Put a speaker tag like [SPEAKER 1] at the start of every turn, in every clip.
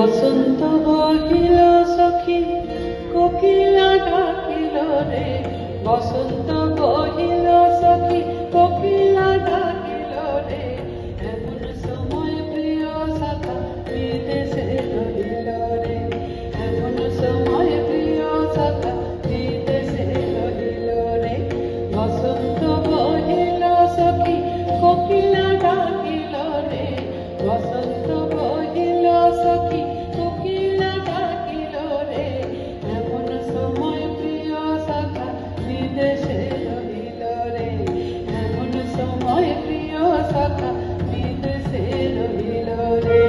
[SPEAKER 1] বসন্ত বহিল সখী কোকিলা ডাকিল রে, বসন্ত বহিল সখী কোকিলা ডাকিল রে, এমন সময় প্রিয় সখা বিদেশে রহিল রে, এমন সময় প্রিয় সখা বিদেশে রহিল রে। বসন্ত বহিল সখী কোকিলা ডাকিল রে, বসন্ত বহিল সখী কোকিলা ডাকিল রে, এমন সময় প্রিয় সখা বিদেশে রহিল রে, এমন সময় প্রিয় সখা বিদেশে রহিল রে।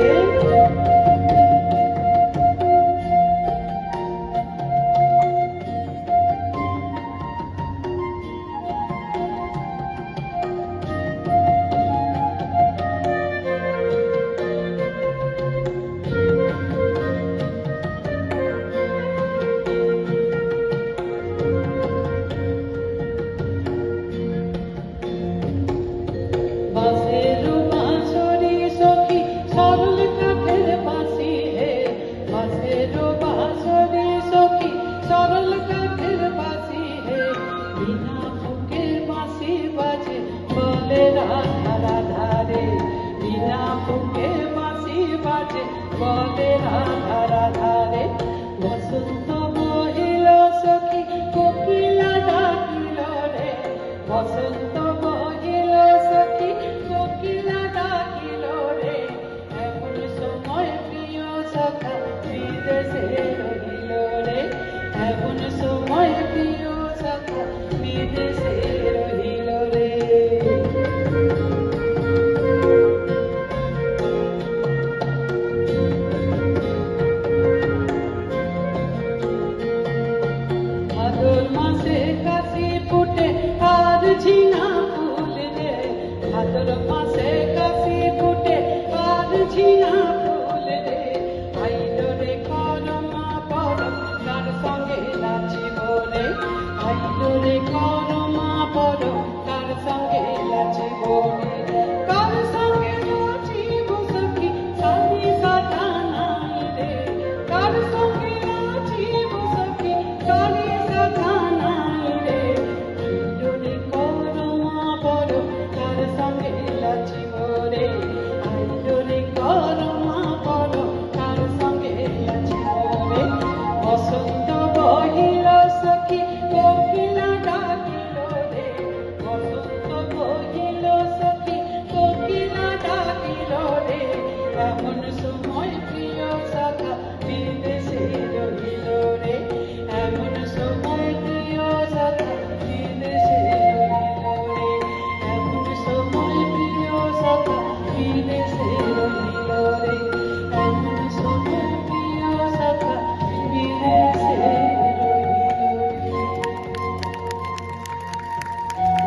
[SPEAKER 1] বাঁশের বাঁশরি সখী সরল কাঠের বাঁশি হে, বাঁশের বাঁশরি সখী সরল কাঠের বাঁশি হে, বিনা ফুকে বাঁশি বাজে বলে রাধা রাধা রে, বিনা ফুকে বাঁশি বাজে বলে রাধা